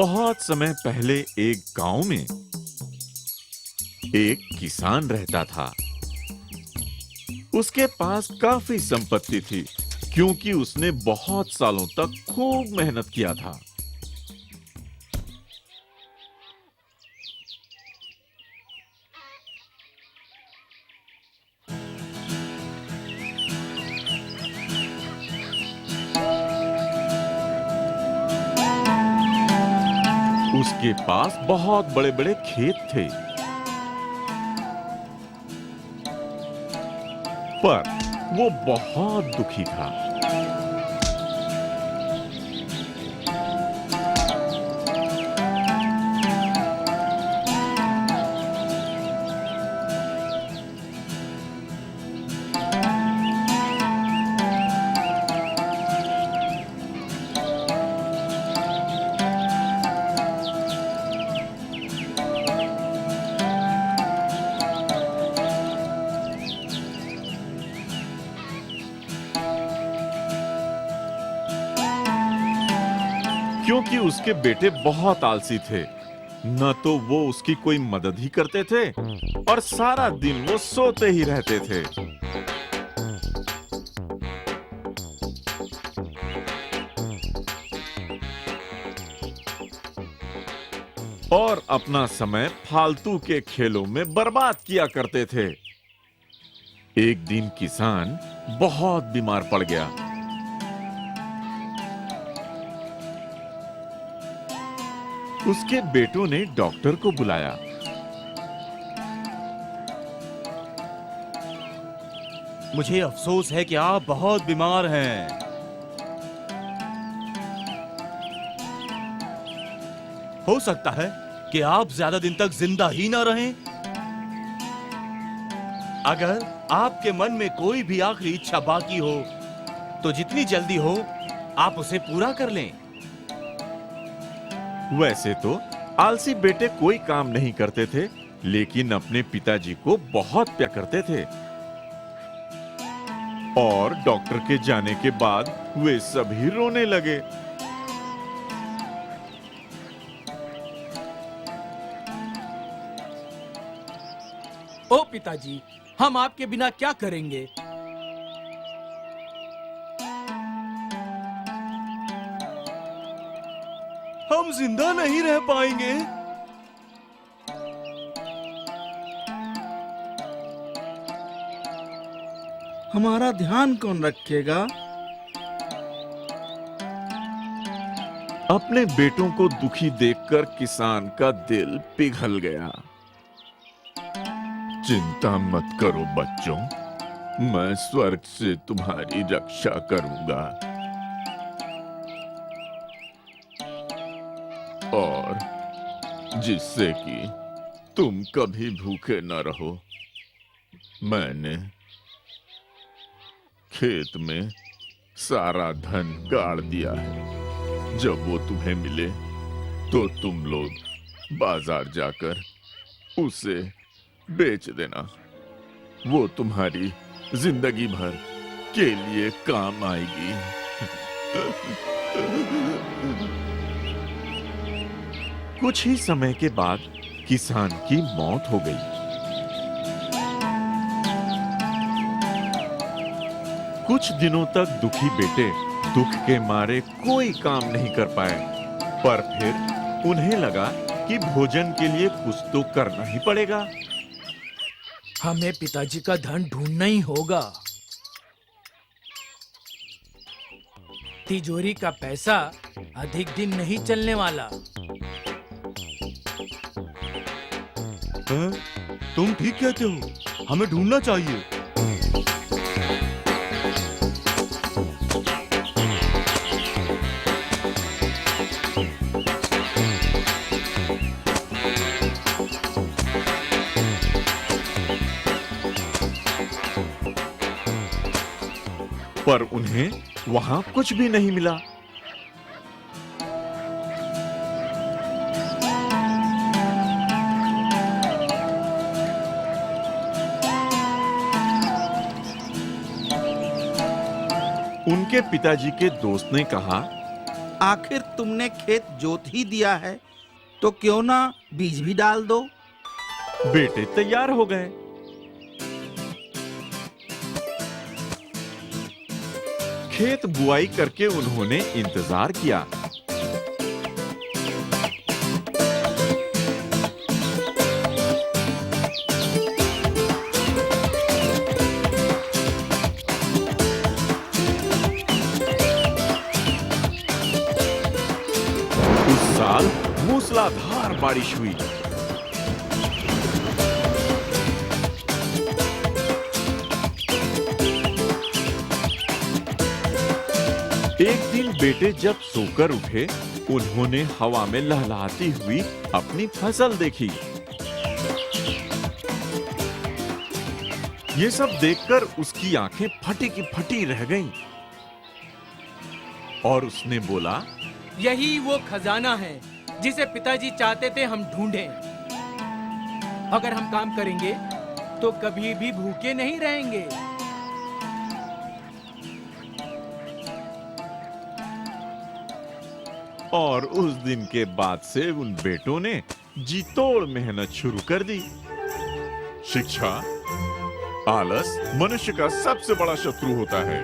बहुत समय पहले एक गांव में एक किसान रहता था। उसके पास काफी संपत्ति थी क्योंकि उसने बहुत सालों तक खूब मेहनत किया था। उसके पास बहुत बड़े-बड़े खेत थे, पर वो बहुत दुखी था। क्योंकि उसके बेटे बहुत आलसी थे। न तो वो उसकी कोई मदद ही करते थे और सारा दिन वो सोते ही रहते थे। और अपना समय फालतू के खेलों में बर्बाद किया करते थे। एक दिन किसान बहुत बीमार पड़ गया। उसके बेटों ने डॉक्टर को बुलाया। मुझे अफसोस है कि आप बहुत बीमार हैं। हो सकता है कि आप ज्यादा दिन तक जिंदा ही ना रहें। अगर आपके मन में कोई भी आखिरी इच्छा बाकी हो, तो जितनी जल्दी हो आप उसे पूरा कर लें। वैसे तो आलसी बेटे कोई काम नहीं करते थे, लेकिन अपने पिताजी को बहुत प्यार करते थे। और डॉक्टर के जाने के बाद वे सभी रोने लगे। ओ पिताजी, हम आपके बिना क्या करेंगे? हम जिंदा नहीं रह पाएंगे। हमारा ध्यान कौन रखेगा? अपने बेटों को दुखी देखकर किसान का दिल पिघल गया। चिंता मत करो बच्चों, मैं स्वर्ग से तुम्हारी रक्षा करूंगा। और जिससे कि तुम कभी भूखे न रहो। मैंने खेत में सारा धन गाड़ दिया है। जब वो तुम्हें मिले तो तुम लोग बाजार जाकर उसे बेच देना। वो तुम्हारी जिंदगी भर के लिए काम आएगी। कुछ ही समय के बाद किसान की मौत हो गई। कुछ दिनों तक दुखी बेटे दुख के मारे कोई काम नहीं कर पाए, पर फिर उन्हें लगा कि भोजन के लिए कुछ तो करना ही पड़ेगा। हमें पिताजी का धन ढूंढना ही होगा। तिजोरी का पैसा अधिक दिन नहीं चलने वाला। तुम ठीक कहते हो, हमें ढूंढना चाहिए। पर उन्हें वहां कुछ भी नहीं मिला। उनके पिताजी के दोस्त ने कहा, आखिर तुमने खेत जोत ही दिया है तो क्यों ना बीज भी डाल दो। बेटे तैयार हो गए। खेत बुआई करके उन्होंने इंतजार किया। उस साल मूसलाधार बारिश हुई। एक दिन बेटे जब सोकर उठे, उन्होंने हवा में लहलहाती हुई अपनी फसल देखी। ये सब देखकर उसकी आंखें फटी की फटी रह गईं। और उसने बोला, यही वो खजाना है जिसे पिताजी चाहते थे हम ढूंढें। अगर हम काम करेंगे तो कभी भी भूखे नहीं रहेंगे। और उस दिन के बाद से उन बेटों ने जी तोड़ मेहनत शुरू कर दी। शिक्षा, आलस मनुष्य का सबसे बड़ा शत्रु होता है।